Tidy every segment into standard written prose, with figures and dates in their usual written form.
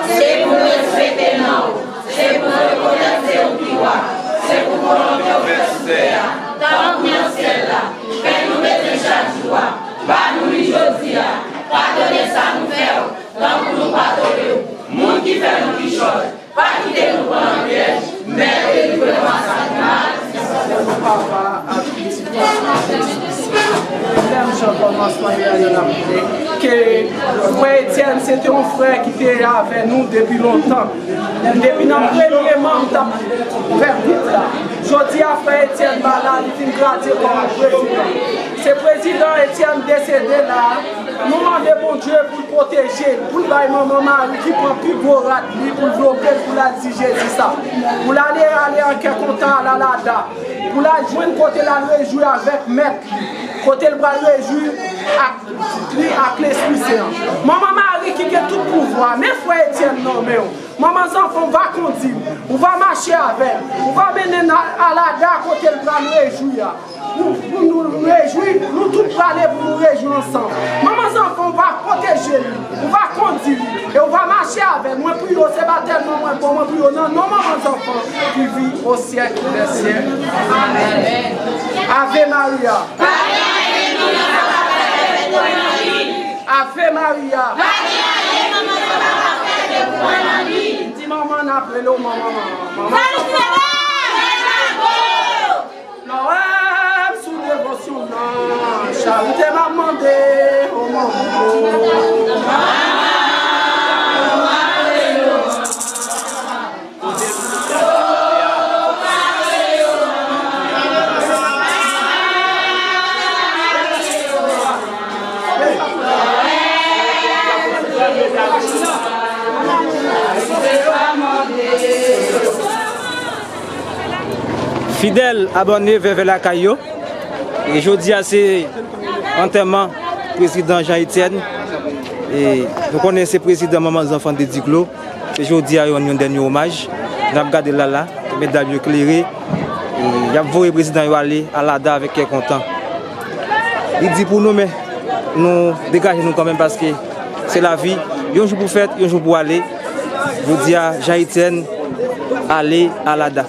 C'est pour respecter non, c'est pour reconnaître au pouvoir, c'est pour volonté au faire. Dans le ciel là, fais-nous mettre chaque joie, pas nous aujourd'hui, pardonnez ça nous faire, donc nous pas papa a petit je commence que frère Etienne, c'était un frère qui était avec nous depuis longtemps. Depuis notre premier membre verdict là. Je dis à frère Etienne malade, il est gradé comme président. Ce président Etienne décédé là, nous demandons bon Dieu pour le protéger, pour le maman Marie qui prend plus gros rat, pour le bloquer, pour la dire Jésus ça. Pour aller en quelque content à la Lada. Pour la joindre côté la réjouir avec maître, côté le bras réjouir avec l'Esprit Saint. Maman Marie qui a tout pouvoir, mais frère Etienne non mais maman enfant va conduire, on va marcher avec, on va mener à la gare côté le bras réjouir. Pour nous réjouir, nous tous parler pour nous réjouir ensemble. Maman enfant va protéger lui, on va conduire et on va marcher avec. Moi plus c'est pas tellement moins bon, moi plus non, maman enfant qui vit au siècle des siècles. Amen. Ave Maria. Ave Maria. Dis maman n'appelle maman. Sous dévotion, non. Charité m'a demandé au maman. Fidèle abonné vers la Caillou. Et je dis à ces enterrement président Jean-Etienne. Et nous connaissons le président Maman Enfants de Diclo. Et je dis à eux un dernier hommage. Nous avons regardé là, médaille éclairée. Il y a vu le président aller à l'ADA avec qui est content. Il dit pour nous, mais nous dégageons nous quand même parce que c'est la vie. Il y a un jour pour faire, il y a un jour pour aller. Je dis à Jean-Etienne, aller à l'ADA.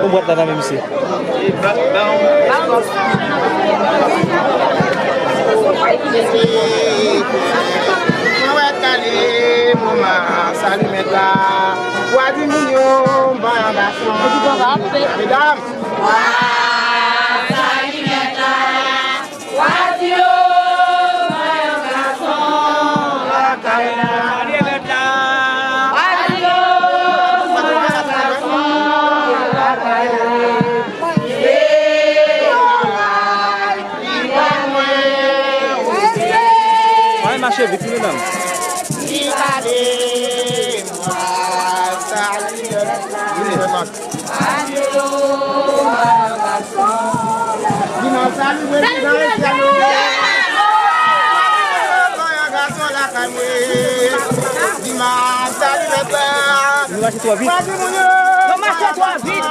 On boit là même ici. Marcher vite, mesdames. Nous marchons trop vite. Nous marchons trop vite.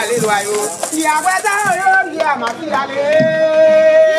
aller loyaux. Qui a quoi ça, qui a ma qui aller.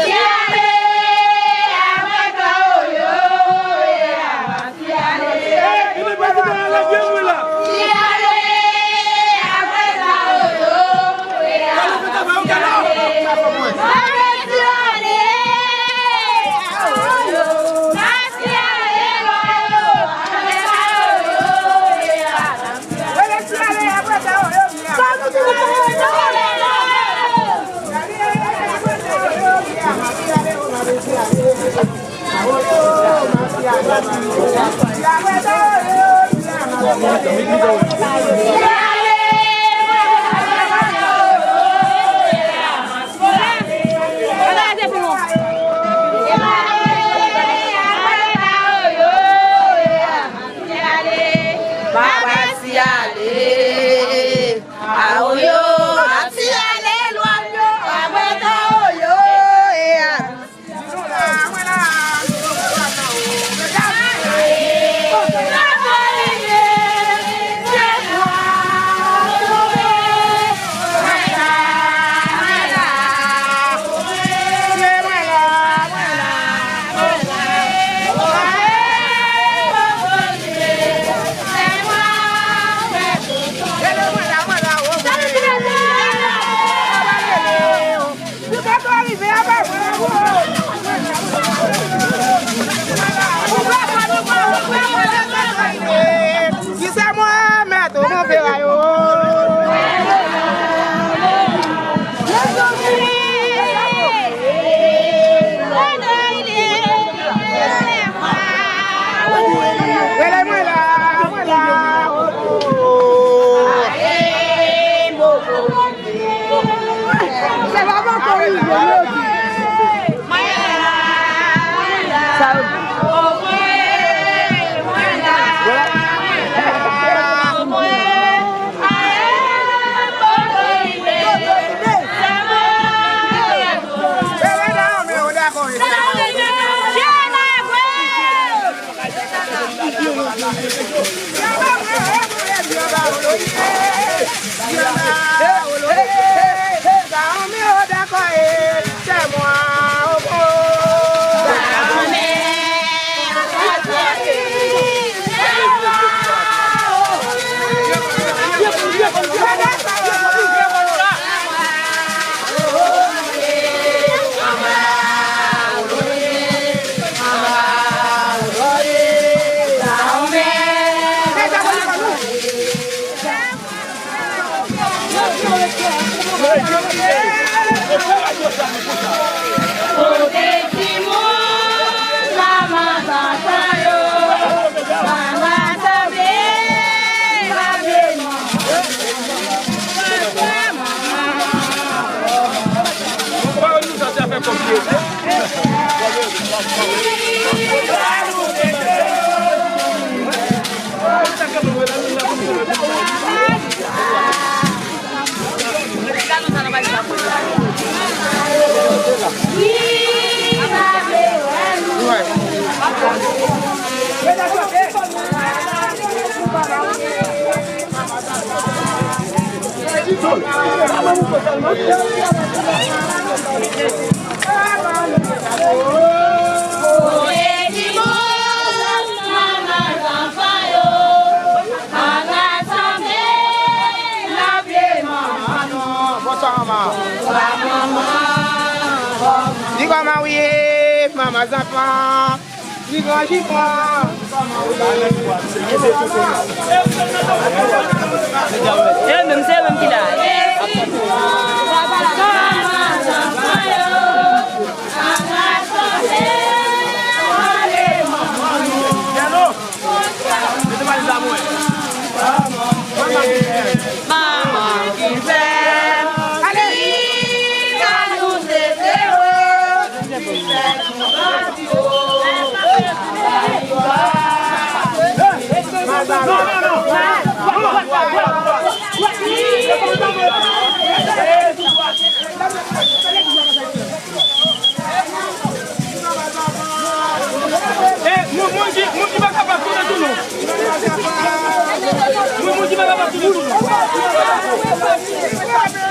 Maman enfants, du grand chiffon. C'est même qui l'a. Mon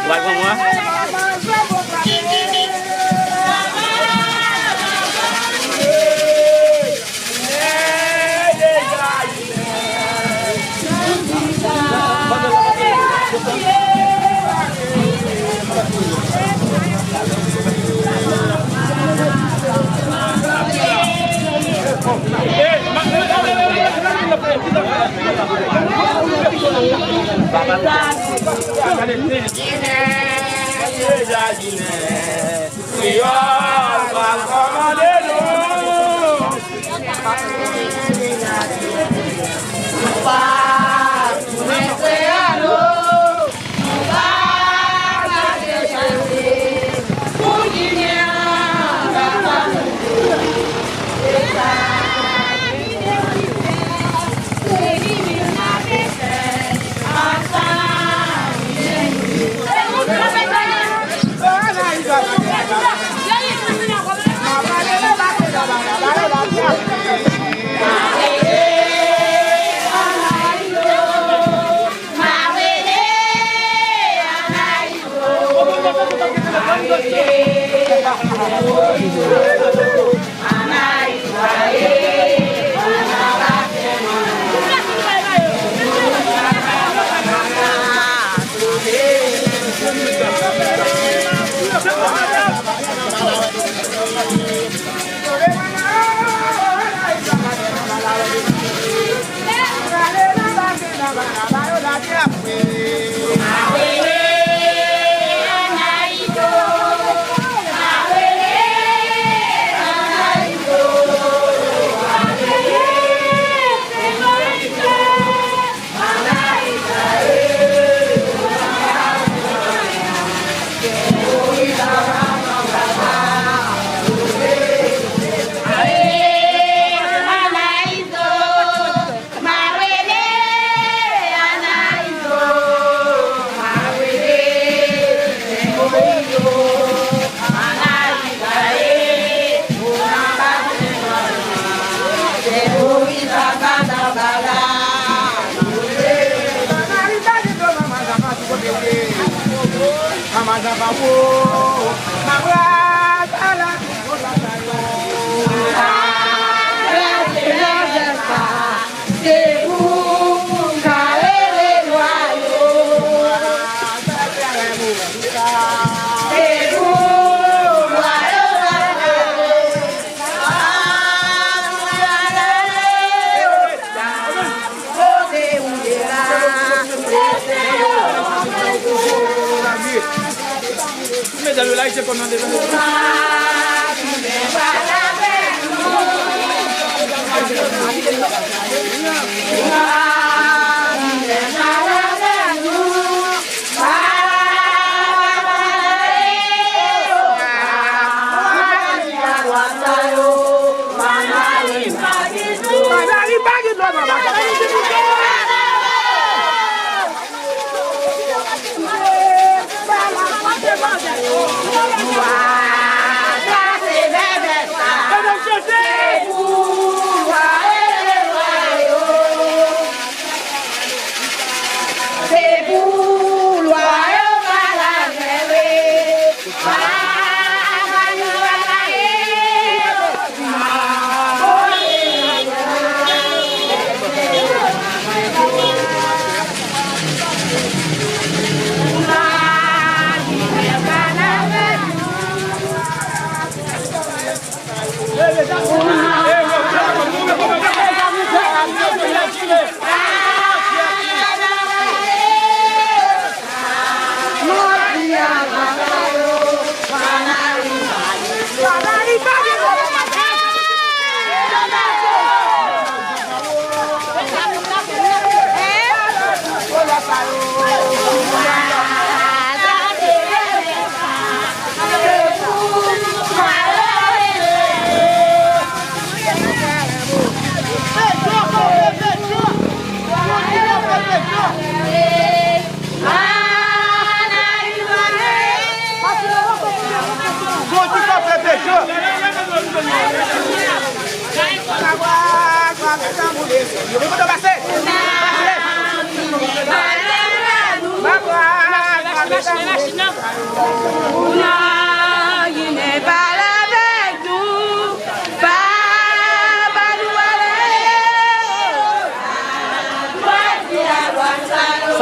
Wow.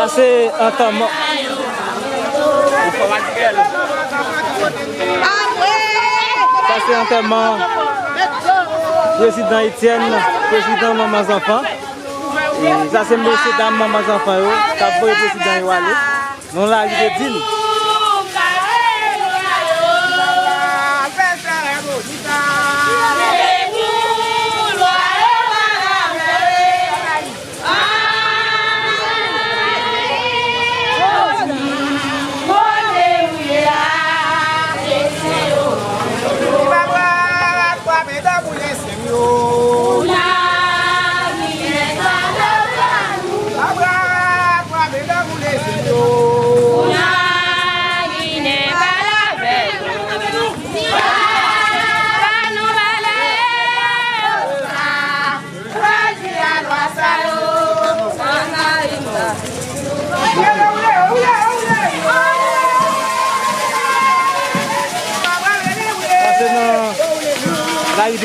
Ça c'est enterrement. Ça c'est enterrement. Président Etienne, président Maman Enfants. Et ça c'est monsieur dame Maman Enfants. Ça pour le président Yowale. Non là, il est dit.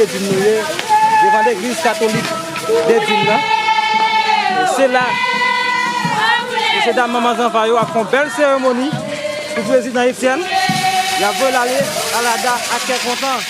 Devant l'église catholique d'Edine. C'est là que dame Maman Enfants a fait une belle cérémonie pour le président Etienne. Il a voulu aller à la date à quel content.